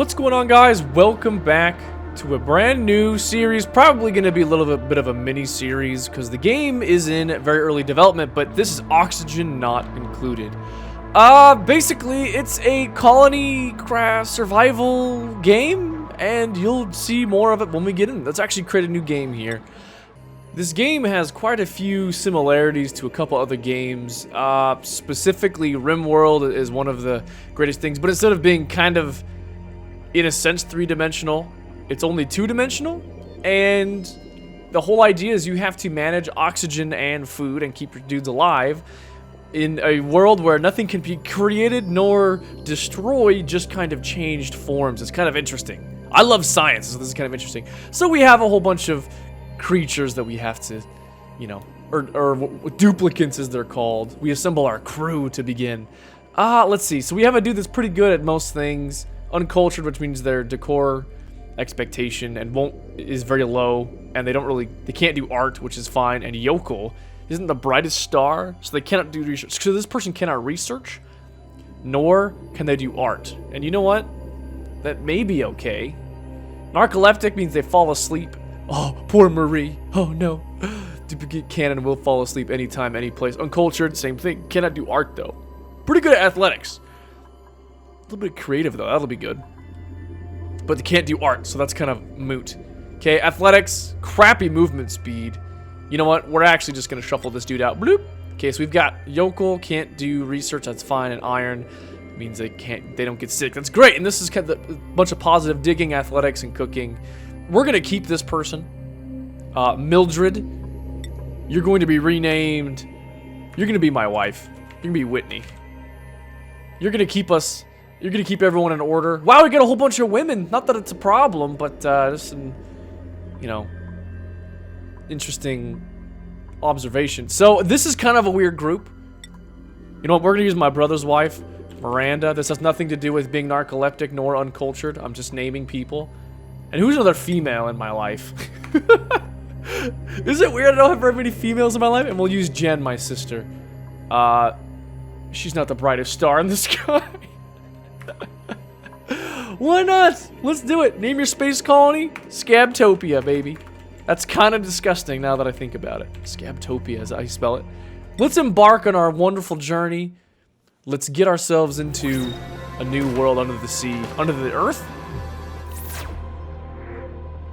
What's going on, guys? Welcome back to a brand new series. Probably going to be a little bit of a mini series because the game is in very early development, but this is oxygen not included. Basically it's a colony craft survival game, and you'll see more of it when we get in. Let's actually create a new game here. This game has quite a few similarities to a couple other games. Specifically, RIMWORLD is one of the greatest things, but instead of being kind of, in a sense, three-dimensional, it's only two-dimensional, and the whole idea is you have to manage oxygen and food and keep your dudes alive in a world where nothing can be created nor destroyed, just kind of changed forms. It's kind of interesting. I love science, so this is kind of interesting. So we have a whole bunch of creatures that we have to, you know, or duplicants as they're called. We assemble our crew to begin. Let's see. So we have a dude that's pretty good at most things. Uncultured, which means their decor expectation is very low, and they can't do art, which is fine. And yokel isn't the brightest star, so they cannot do research. So this person cannot research, nor can they do art. And you know what? That may be okay. Narcoleptic means they fall asleep. Oh, poor Marie. Oh no. Duplicate cannon will fall asleep anytime, any place. Uncultured, same thing. Cannot do art though. Pretty good at athletics. A little bit creative though, that'll be good. But they can't do art, so that's kind of moot. Okay, athletics, crappy movement speed. You know what? We're actually just gonna shuffle this dude out. Bloop. Okay, so we've got yokel, can't do research, that's fine, and iron means they don't get sick. That's great, and this is kind of a bunch of positive digging, athletics, and cooking. We're gonna keep this person. Mildred, you're going to be renamed. You're gonna be my wife. You're gonna be Whitney. You're gonna keep us. You're gonna keep everyone in order. Wow, we got a whole bunch of women. Not that it's a problem, but just some, you know, interesting observation. So this is kind of a weird group. You know what? We're gonna use my brother's wife, Miranda. This has nothing to do with being narcoleptic nor uncultured. I'm just naming people. And who's another female in my life? Is it weird I don't have very many females in my life? And we'll use Jen, my sister. She's not the brightest star in the sky. Why not? Let's do it. Name your space colony Scabtopia, baby. That's kind of disgusting now that I think about it. Scabtopia is how you spell it. Let's embark on our wonderful journey. Let's get ourselves into a new world under the sea, under the earth.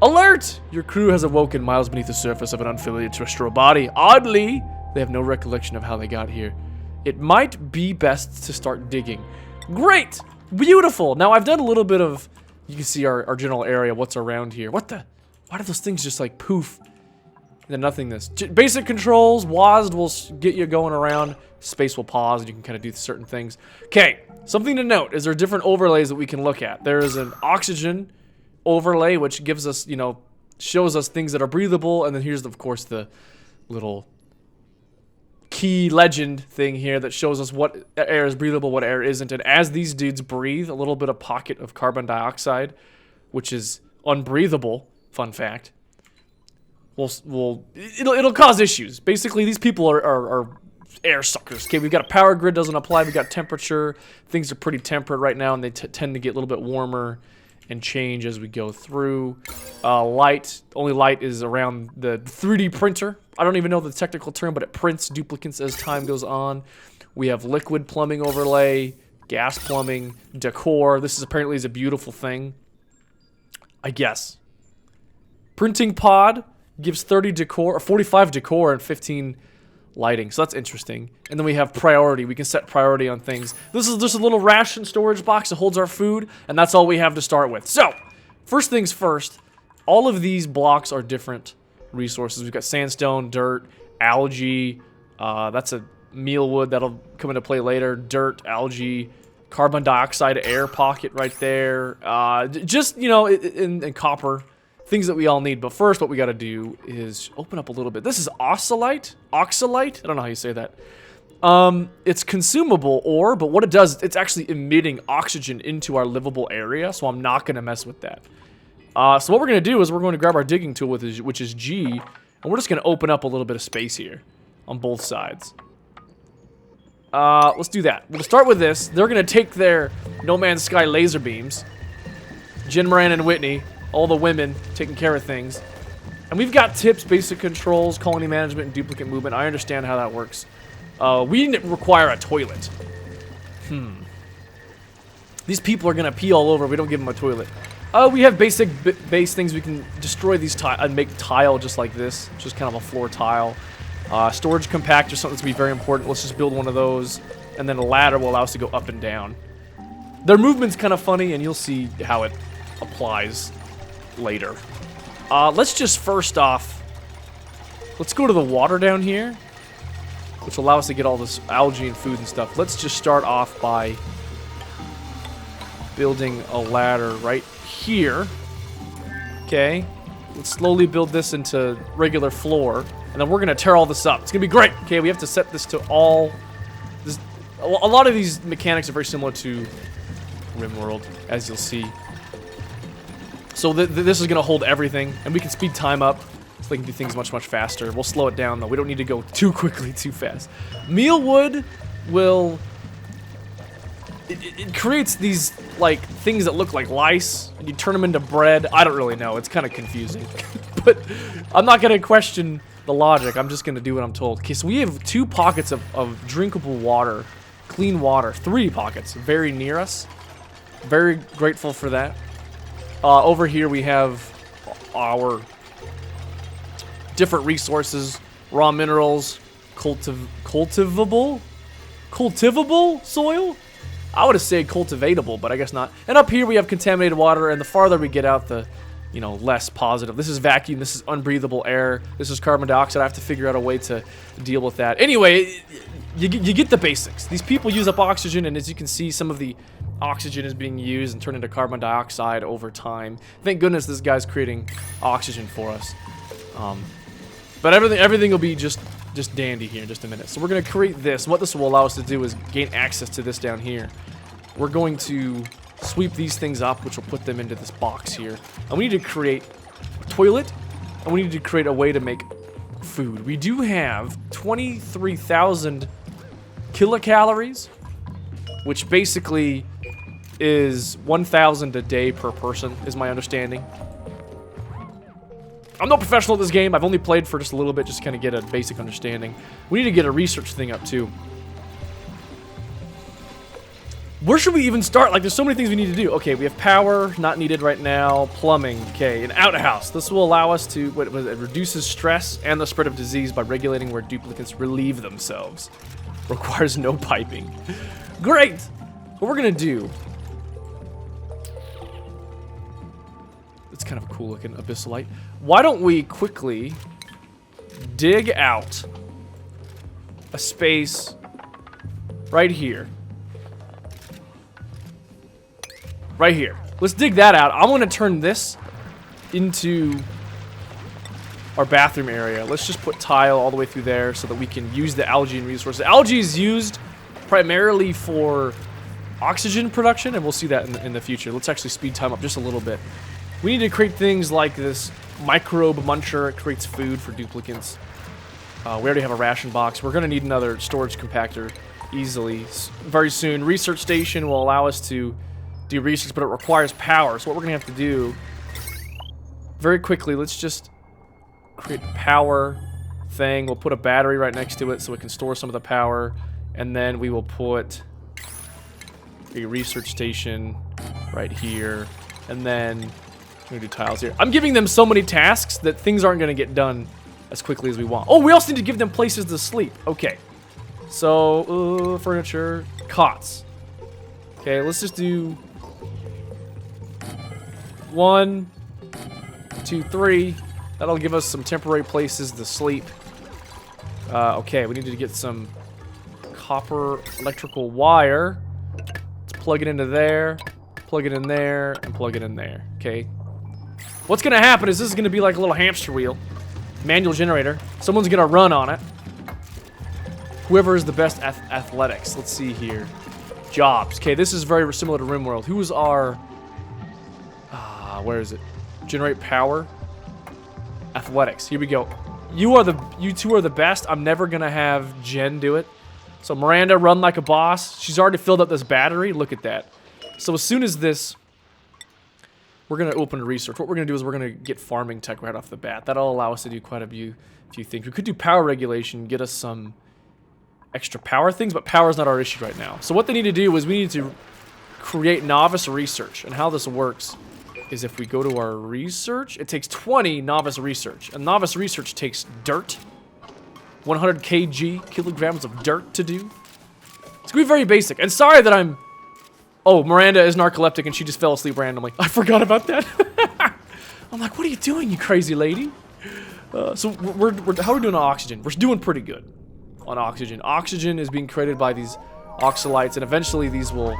Alert! Your crew has awoken miles beneath the surface of an unfamiliar terrestrial body. Oddly, they have no recollection of how they got here. It might be best to start digging. Great! Beautiful! Now, I've done a little bit of... You can see our general area, what's around here. What the... Why do those things just, like, poof? And then nothingness. Basic controls, WASD will get you going around. Space will pause, and you can kind of do certain things. Okay, something to note is there are different overlays that we can look at. There is an oxygen overlay, which gives us, you know, shows us things that are breathable, and then here's, of course, the little key legend thing here that shows us what air is breathable, what air isn't. And as these dudes breathe, a little bit of pocket of carbon dioxide, which is unbreathable, fun fact, it'll cause issues. Basically, these people are air suckers. Okay, we've got a power grid, doesn't apply. We've got temperature. Things are pretty temperate right now, and they tend to get a little bit warmer and change as we go through. Light, only light is around the 3D printer. I don't even know the technical term, but it prints duplicates as time goes on. We have liquid plumbing overlay, gas plumbing, decor. This is apparently a beautiful thing, I guess. Printing pod gives 30 decor, or 45 decor and 15 lighting, so that's interesting. And then we have priority. We can set priority on things. This is just a little ration storage box that holds our food, and that's all we have to start with. So, first things first, all of these blocks are different resources. We've got sandstone, dirt, algae, that's a mealwood that'll come into play later, dirt, algae, carbon dioxide, air pocket right there, just, you know, and copper. Things that we all need, but first what we gotta do is open up a little bit. This is oxalite? Oxalite? I don't know how you say that. It's consumable ore, but what it does, it's actually emitting oxygen into our livable area, so I'm not gonna mess with that. So what we're gonna do is we're going to grab our digging tool, which is G, and we're just gonna open up a little bit of space here on both sides. Let's do that. We'll start with this. They're gonna take their No Man's Sky laser beams, Jen, Moran, and Whitney, all the women taking care of things. And we've got tips, basic controls, colony management, and duplicate movement. I understand how that works. We require a toilet. These people are going to pee all over if we don't give them a toilet. We have basic base things. We can destroy these tile and make tile just like this. Just kind of a floor tile. Storage compactor, something that's going to be very important. Let's just build one of those. And then a ladder will allow us to go up and down. Their movement's kind of funny, and you'll see how it applies later. Let's just first off, let's go to the water down here, which will allow us to get all this algae and food and stuff. Let's just start off by building a ladder right here. Okay, let's slowly build this into regular floor, and then we're gonna tear all this up. It's gonna be great. Okay, we have to set this to all. A lot of these mechanics are very similar to RimWorld, as you'll see. So this is gonna hold everything, and we can speed time up so we can do things much faster. We'll slow it down though. We don't need to go too quickly, too fast. Mealwood will. It creates these, like, things that look like lice, and you turn them into bread. I don't really know. It's kind of confusing. But I'm not going to question the logic. I'm just going to do what I'm told. Okay, so we have 2 pockets of drinkable water, clean water. 3 pockets very near us. Very grateful for that. Over here we have our different resources, raw minerals, cultivable soil? I would have said cultivatable, but I guess not. And up here we have contaminated water, and the farther we get out, the, you know, less positive. This is vacuum, this is unbreathable air, this is carbon dioxide. I have to figure out a way to deal with that. Anyway, you get the basics. These people use up oxygen, and as you can see, some of the oxygen is being used and turned into carbon dioxide over time. Thank goodness this guy's creating oxygen for us. But everything will be just dandy here in just a minute. So we're going to create this. What this will allow us to do is gain access to this down here. We're going to sweep these things up, which will put them into this box here. And we need to create a toilet, and we need to create a way to make food. We do have 23,000 kilocalories, which basically is 1,000 a day per person, is my understanding. I'm no professional at this game. I've only played for just a little bit, just to kind of get a basic understanding. We need to get a research thing up, too. Where should we even start? Like, there's so many things we need to do. Okay, we have power, not needed right now. Plumbing, okay. An outhouse. This will allow us to, it reduces stress and the spread of disease by regulating where duplicates relieve themselves. Requires no piping. Great! What we're gonna do... It's kind of a cool looking abyssalite. Why don't we quickly dig out a space right here. Right here. Let's dig that out. I want to turn this into our bathroom area. Let's just put tile all the way through there so that we can use the algae and resources. Algae is used primarily for oxygen production, and we'll see that in the future. Let's actually speed time up just a little bit. We need to create things like this microbe muncher. It creates food for duplicates. We already have a ration box. We're going to need another storage compactor easily very soon. Research station will allow us to do research, but it requires power. So what we're going to have to do very quickly, let's just create a power thing. We'll put a battery right next to it so it can store some of the power. And then we will put a research station right here. And then we're going to do tiles here. I'm giving them so many tasks that things aren't going to get done as quickly as we want. Oh, we also need to give them places to sleep. Okay. So, furniture, cots. Okay, let's just do 1, 2, 3. That'll give us some temporary places to sleep. Okay, we need to get some copper electrical wire. Let's plug it into there, plug it in there, and plug it in there. Okay. What's gonna happen is this is gonna be like a little hamster wheel. Manual generator. Someone's gonna run on it. Whoever is the best athletics. Let's see here. Jobs. Okay, this is very similar to RimWorld. Who is our... where is it? Generate power. Athletics. Here we go. You two are the best. I'm never gonna have Jen do it. So Miranda, run like a boss. She's already filled up this battery. Look at that. So as soon as this we're going to open research. What we're going to do is we're going to get farming tech right off the bat. That'll allow us to do quite a few things. We could do power regulation, get us some extra power things, but power is not our issue right now. So what they need to do is we need to create Novice Research. And how this works is if we go to our research, it takes 20 Novice Research. And Novice Research takes dirt, 100 kilograms of dirt to do. It's going to be very basic. And sorry that I'm... Oh, Miranda is narcoleptic and she just fell asleep randomly. I forgot about that. I'm like, what are you doing, you crazy lady? So how are we doing on oxygen? We're doing pretty good on oxygen. Oxygen is being created by these oxalites, and eventually these will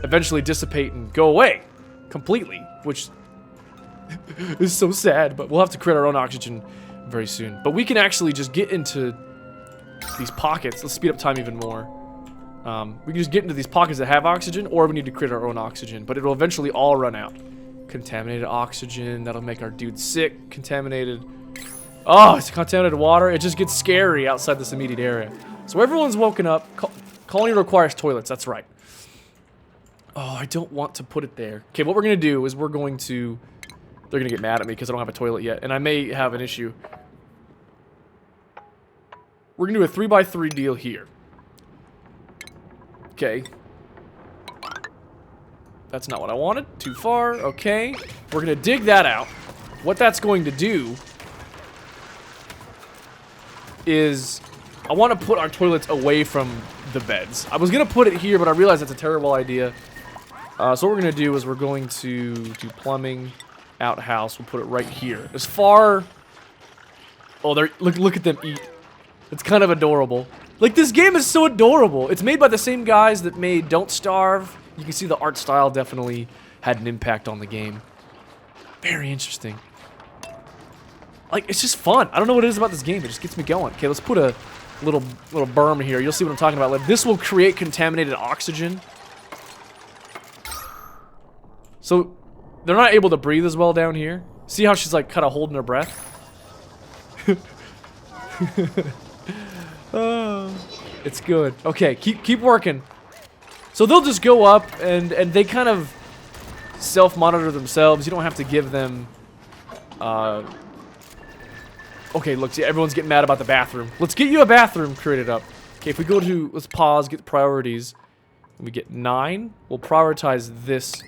eventually dissipate and go away completely, which is so sad, but we'll have to create our own oxygen very soon. But we can actually just get into these pockets. Let's speed up time even more. We can just get into these pockets that have oxygen, or we need to create our own oxygen, but it'll eventually all run out. Contaminated oxygen, that'll make our dude sick. Contaminated... Oh, it's contaminated water. It just gets scary outside this immediate area. So everyone's woken up. Colony requires toilets, that's right. Oh, I don't want to put it there. Okay, what we're going to do is we're going to... They're going to get mad at me because I don't have a toilet yet, and I may have an issue. We're going to do a 3x3 deal here. Okay. That's not what I wanted. Too far. Okay. We're going to dig that out. What that's going to do is I want to put our toilets away from the beds. I was going to put it here, but I realized that's a terrible idea. So what we're going to do is we're going to do plumbing, outhouse. We'll put it right here. As far... Oh, look at them eat. It's kind of adorable. Like, this game is so adorable. It's made by the same guys that made Don't Starve. You can see the art style definitely had an impact on the game. Very interesting. Like, it's just fun. I don't know what it is about this game. It just gets me going. Okay, let's put a little berm here. You'll see what I'm talking about. Like, this will create contaminated oxygen. So, they're not able to breathe as well down here. See how she's, like, kind of holding her breath? It's good. Okay, keep working. So they'll just go up and they kind of self-monitor themselves. You don't have to give them... Okay, look, see, everyone's getting mad about the bathroom. Let's get you a bathroom created up. Okay, if we go to... Let's pause, get priorities. And we get 9. We'll prioritize this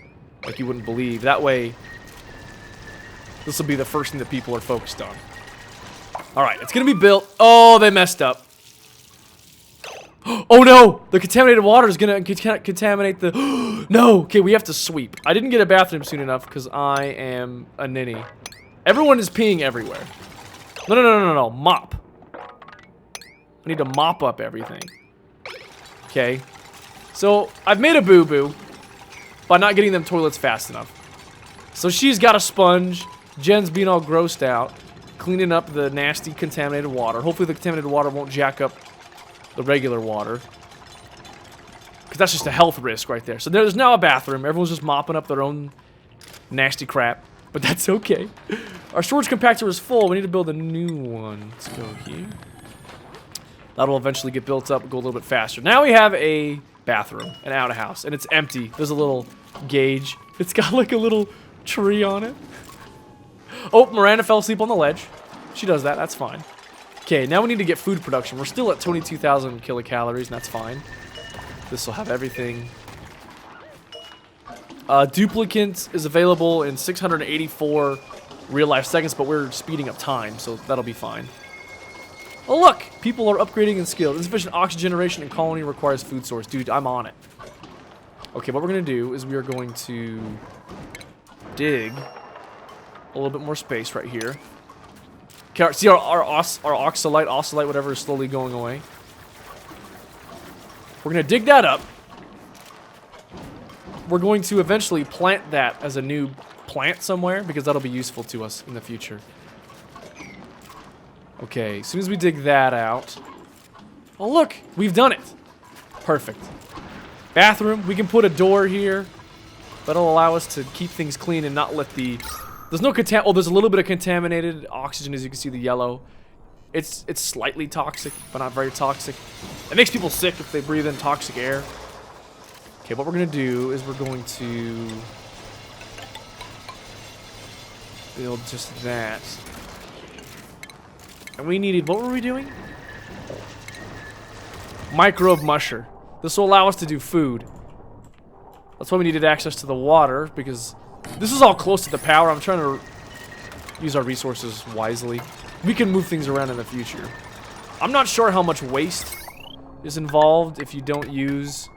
like you wouldn't believe. That way, this will be the first thing that people are focused on. Alright, it's gonna be built. Oh, they messed up. Oh no! The contaminated water is gonna contaminate the... No! Okay, we have to sweep. I didn't get a bathroom soon enough because I am a ninny. Everyone is peeing everywhere. No. Mop. I need to mop up everything. Okay. So, I've made a boo-boo by not getting them toilets fast enough. So she's got a sponge. Jen's being all grossed out, cleaning up the nasty contaminated water. Hopefully the contaminated water won't jack up the regular water, because that's just a health risk right there. So there's now a bathroom. Everyone's just mopping up their own nasty crap, but that's okay. Our storage compactor is full. We need to build a new one. Let's go here. That'll eventually get built up, go a little bit faster. Now we have a bathroom, an outhouse, and it's empty. There's a little gauge. It's got like a little tree on it. Oh, Miranda fell asleep on the ledge. She does that. That's fine. Okay, now we need to get food production. We're still at 22,000 kilocalories, and that's fine. This will have everything. Duplicant is available in 684 real-life seconds, but we're speeding up time, so that'll be fine. Oh, look! People are upgrading in skill. Insufficient oxygen generation in colony requires food source. Dude, I'm on it. Okay, what we're going to do is we are going to dig a little bit more space right here. Okay, see our oxalite, whatever, is slowly going away. We're going to dig that up. We're going to eventually plant that as a new plant somewhere, because that'll be useful to us in the future. Okay, as soon as we dig that out... Oh, look! We've done it! Perfect. Bathroom. We can put a door here. That'll allow us to keep things clean and not let the... There's no oh, there's a little bit of contaminated oxygen, as you can see, the yellow. It's slightly toxic, but not very toxic. It makes people sick if they breathe in toxic air. Okay, what we're going to do is we're going to build just that. And we needed, what were we doing? Microbe musher. This will allow us to do food. That's why we needed access to the water, because this is all close to the power. I'm trying to use our resources wisely. We can move things around in the future. I'm not sure how much waste is involved if you don't use...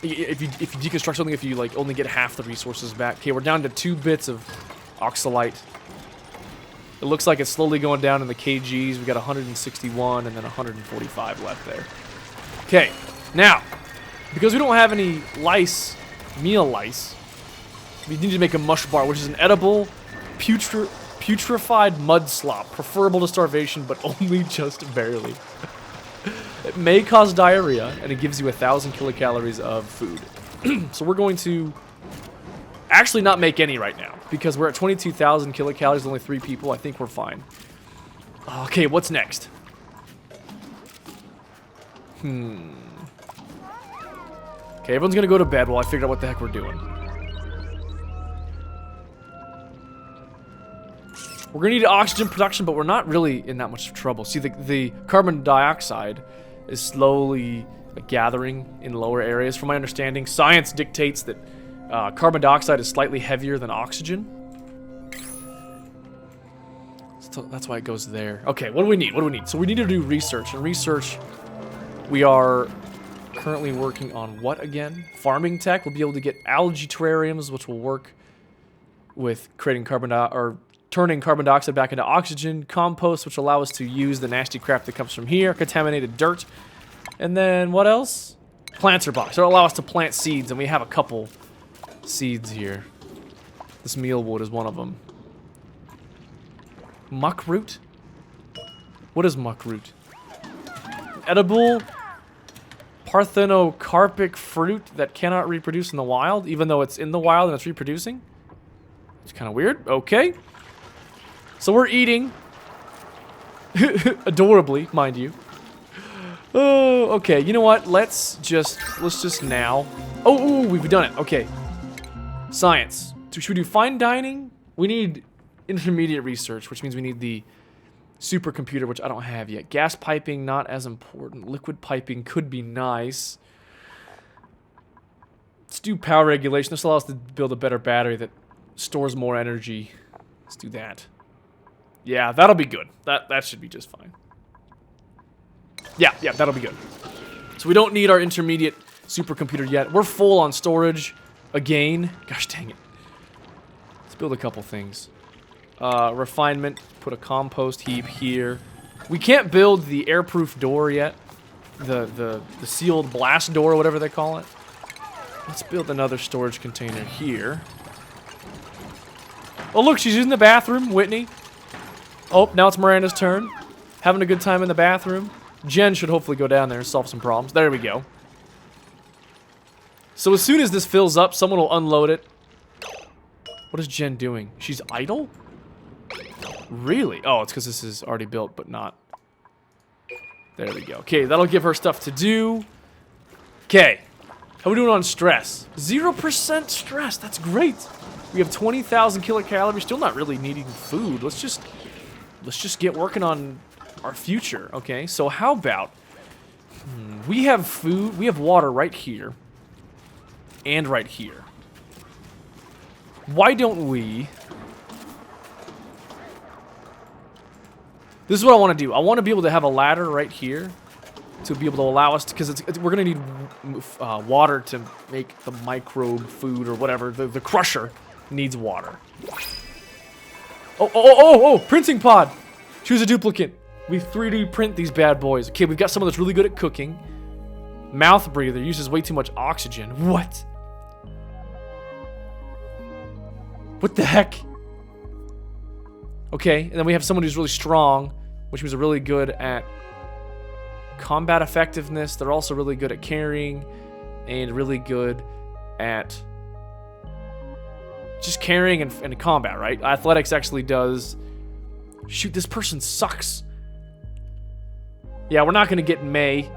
If you deconstruct something, if you like only get half the resources back. Okay, we're down to 2 bits of oxalite. It looks like it's slowly going down in the kgs. We got 161 and then 145 left there. Okay, now, because we don't have any lice, meal lice, we need to make a mush bar, which is an edible, putrefied mud slop, preferable to starvation, but only just barely. It may cause diarrhea, and it gives you 1,000 kilocalories of food. So we're going to actually not make any right now, because we're at 22,000 kilocalories, only 3 people. I think we're fine. Okay, what's next? Okay, everyone's gonna go to bed while I figure out what the heck we're doing. We're gonna need oxygen production, but we're not really in that much trouble. See, the carbon dioxide is slowly gathering in lower areas. From my understanding, science dictates that carbon dioxide is slightly heavier than oxygen. So that's why it goes there. Okay, what do we need? What do we need? So we need to do research. And research, we are currently working on what again? Farming tech. We'll be able to get algae terrariums, which will work with creating turning carbon dioxide back into oxygen. Compost, which will allow us to use the nasty crap that comes from here. Contaminated dirt. And then what else? Planter box. It'll allow us to plant seeds, and we have a couple seeds here. This mealwood is one of them. Muck root? What is muck root? Edible parthenocarpic fruit that cannot reproduce in the wild, even though it's in the wild and it's reproducing? It's kind of weird. Okay. So we're eating. Adorably, mind you. Oh, okay. You know what? Let's just now. Oh, we've done it. Okay. Science. Should we do fine dining? We need intermediate research, which means we need the supercomputer, which I don't have yet. Gas piping, not as important. Liquid piping could be nice. Let's do power regulation. This allows us to build a better battery that stores more energy. Let's do that. Yeah, that'll be good. That should be just fine. Yeah, that'll be good. So we don't need our intermediate supercomputer yet. We're full on storage again. Gosh dang it. Let's build a couple things. Refinement. Put a compost heap here. We can't build the airproof door yet. The sealed blast door, or whatever they call it. Let's build another storage container here. Oh, look, she's using the bathroom, Whitney. Oh, now it's Miranda's turn. Having a good time in the bathroom. Jen should hopefully go down there and solve some problems. There we go. So as soon as this fills up, someone will unload it. What is Jen doing? She's idle? Really? Oh, it's because this is already built, but not. There we go. Okay, that'll give her stuff to do. Okay. How are we doing on stress? 0% stress. That's great. We have 20,000 kilocalories. Still not really needing food. Let's just get working on our future. Okay, so how about we have food, we have water right here and right here. Why don't we? This is what I want to do. I want to be able to have a ladder right here to be able to allow us to, because we're going to need water to make the microbe food or whatever. The crusher needs water. Oh, printing pod. Choose a duplicate. We 3D print these bad boys. Okay, we've got someone that's really good at cooking. Mouth breather uses way too much oxygen. What? What the heck? Okay, and then we have someone who's really strong, which was really good at combat effectiveness. They're also really good at carrying and really good at just carrying and combat, right? Athletics actually does. Shoot, this person sucks. Yeah, we're not going to get May.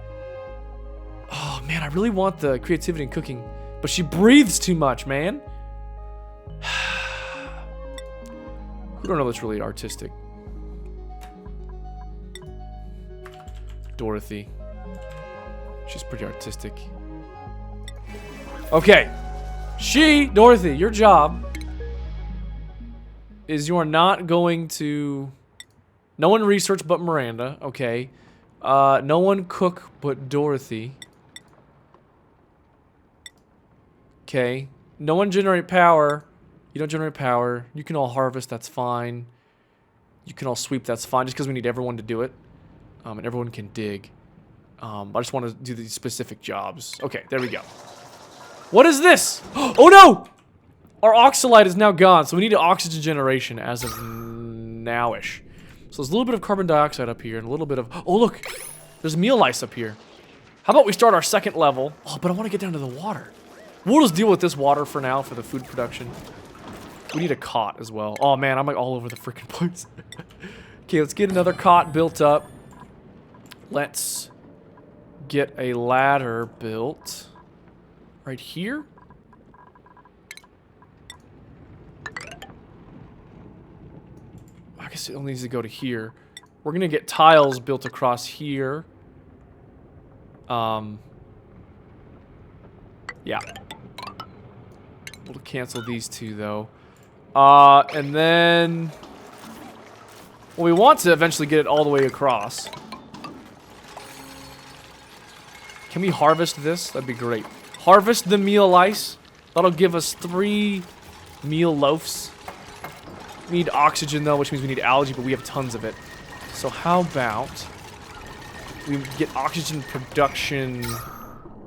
Oh, man, I really want the creativity and cooking. But she breathes too much, man. Who don't know that's really artistic? Dorothy. She's pretty artistic. Okay. Dorothy, your job is you are not going to... No one research but Miranda. Okay. No one cook but Dorothy. Okay. No one generate power. You don't generate power. You can all harvest, that's fine. You can all sweep, that's fine, just because we need everyone to do it. And everyone can dig. I just want to do these specific jobs. Okay, there we go. What is this? Oh no! Our oxalite is now gone, so we need an oxygen generation as of now-ish. So there's a little bit of carbon dioxide up here and a little bit of... Oh, look! There's meal ice up here. How about we start our second level? Oh, but I want to get down to the water. We'll just deal with this water for now for the food production. We need a cot as well. Oh, man, I'm like all over the freaking place. Okay, let's get another cot built up. Let's get a ladder built right here. I guess it only needs to go to here. We're gonna get tiles built across here. Yeah. We'll cancel these two though. And then... Well, we want to eventually get it all the way across. Can we harvest this? That'd be great. Harvest the meal ice. That'll give us 3 meal loaves. We need oxygen though, which means we need algae, but we have tons of it. So how about we get oxygen production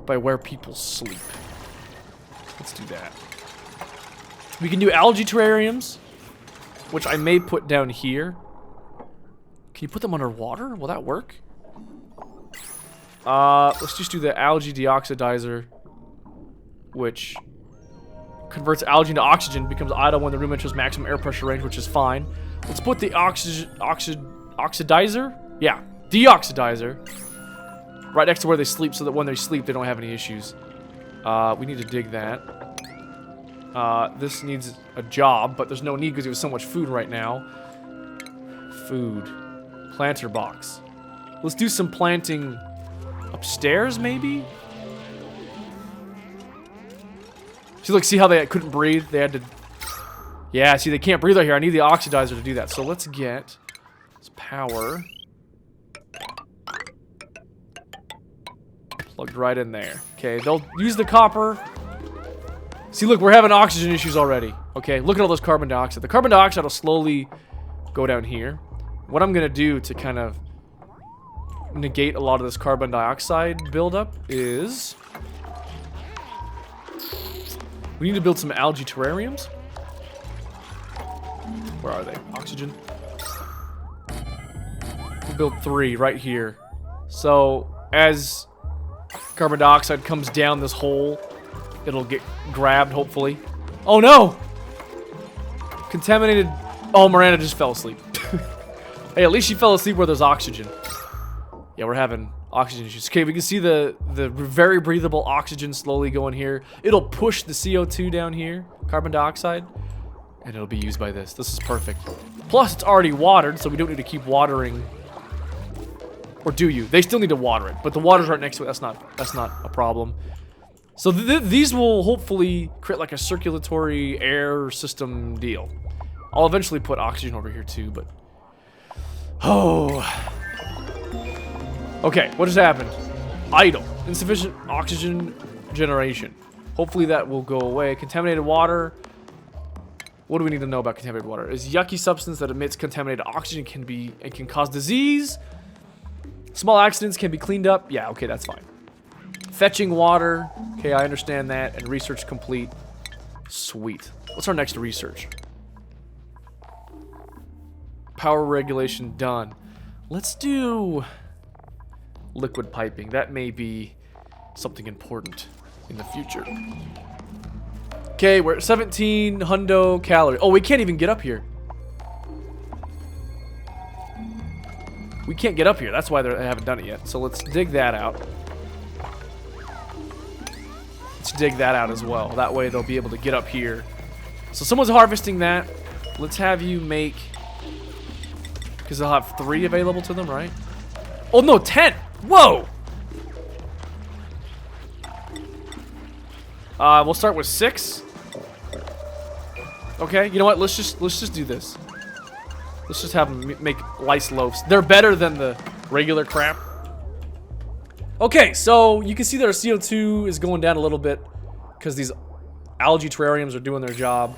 by where people sleep? Let's do that. We can do algae terrariums, which I may put down here. Can you put them underwater? Will that work? Let's just do the algae deoxidizer, which converts algae into oxygen, becomes idle when the room enters maximum air pressure range, which is fine. Let's put the oxidizer? Yeah, deoxidizer right next to where they sleep so that when they sleep, they don't have any issues. We need to dig that. This needs a job, but there's no need because we have so much food right now. Food. Planter box. Let's do some planting upstairs, maybe? See, look, see how they couldn't breathe? They had to... Yeah, see, they can't breathe out here. I need the oxidizer to do that. So let's get this power plugged right in there. Okay, they'll use the copper. See, look, we're having oxygen issues already. Okay, look at all this carbon dioxide. The carbon dioxide will slowly go down here. What I'm going to do to kind of negate a lot of this carbon dioxide buildup is... We need to build some algae terrariums. Where are they? Oxygen. We'll build 3 right here. So, as carbon dioxide comes down this hole, it'll get grabbed, hopefully. Oh, no! Contaminated... Oh, Miranda just fell asleep. Hey, at least she fell asleep where there's oxygen. Yeah, we're having oxygen issues. Okay, we can see the very breathable oxygen slowly going here. It'll push the CO2 down here, carbon dioxide, and it'll be used by this. This is perfect. Plus, it's already watered, so we don't need to keep watering. Or do you? They still need to water it, but the water's right next to it. That's not a problem. So these will hopefully create like a circulatory air system deal. I'll eventually put oxygen over here too, but... Oh... Okay, what just happened? Idle. Insufficient oxygen generation. Hopefully that will go away. Contaminated water. What do we need to know about contaminated water? Is yucky substance that emits contaminated oxygen can cause disease. Small accidents can be cleaned up. Yeah, okay, that's fine. Fetching water. Okay, I understand that. And research complete. Sweet. What's our next research? Power regulation done. Let's do... liquid piping. That may be something important in the future. Okay, we're at 17 hundo calories. Oh, we can't even get up here. We can't get up here. That's why they haven't done it yet. So let's dig that out. Let's dig that out as well. That way they'll be able to get up here. So someone's harvesting that. Let's have you make Because they'll have 3 available to them, right? Oh, no, 10. Whoa. We'll start with 6. Okay, you know what? Let's just do this. Let's just have them make lice loaves. They're better than the regular crap. Okay, so you can see that our CO2 is going down a little bit because these algae terrariums are doing their job.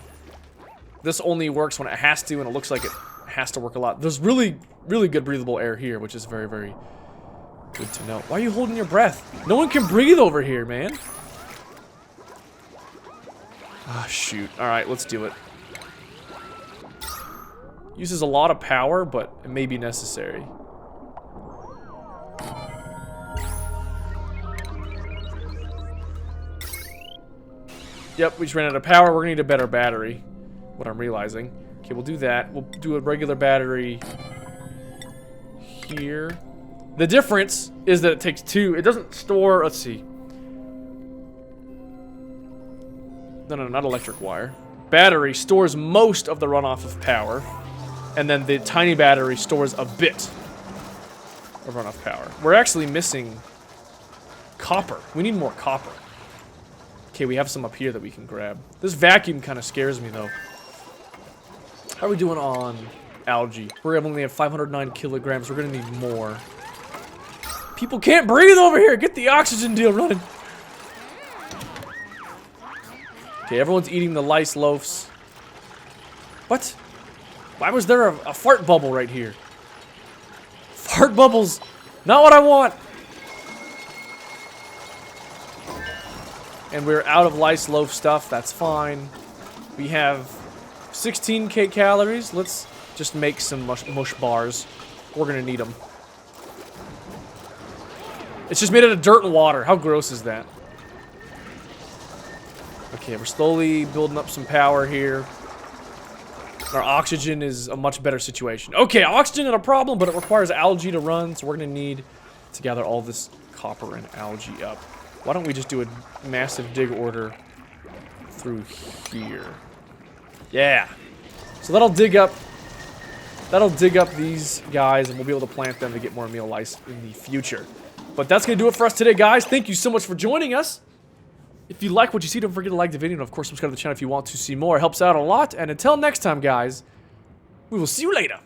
This only works when it has to, and it looks like it has to work a lot. There's really, really good breathable air here, which is very, very good to know. Why are you holding your breath? No one can breathe over here, man. Ah, shoot. Alright, let's do it. Uses a lot of power, but it may be necessary. Yep, we just ran out of power. We're gonna need a better battery. What I'm realizing. Okay, we'll do that. We'll do a regular battery here. The difference is that it takes 2. It doesn't store, let's see. No, not electric wire. Battery stores most of the runoff of power. And then the tiny battery stores a bit of runoff power. We're actually missing copper. We need more copper. Okay, we have some up here that we can grab. This vacuum kind of scares me, though. How are we doing on algae? We're only have 509 kilograms. We're going to need more. People can't breathe over here. Get the oxygen deal running. Okay, everyone's eating the lice loafs. What? Why was there a fart bubble right here? Fart bubbles. Not what I want. And we're out of lice loaf stuff. That's fine. We have 16k calories. Let's just make some mush bars. We're gonna need them. It's just made out of dirt and water. How gross is that? Okay, we're slowly building up some power here. Our oxygen is a much better situation. Okay, oxygen is a problem, but it requires algae to run, so we're gonna need to gather all this copper and algae up. Why don't we just do a massive dig order through here? Yeah. So that'll dig up these guys, and we'll be able to plant them to get more meal lice in the future. But that's gonna do it for us today, guys. Thank you so much for joining us. If you like what you see, don't forget to like the video, and of course subscribe to the channel if you want to see more. It helps out a lot. And until next time, guys, we will see you later.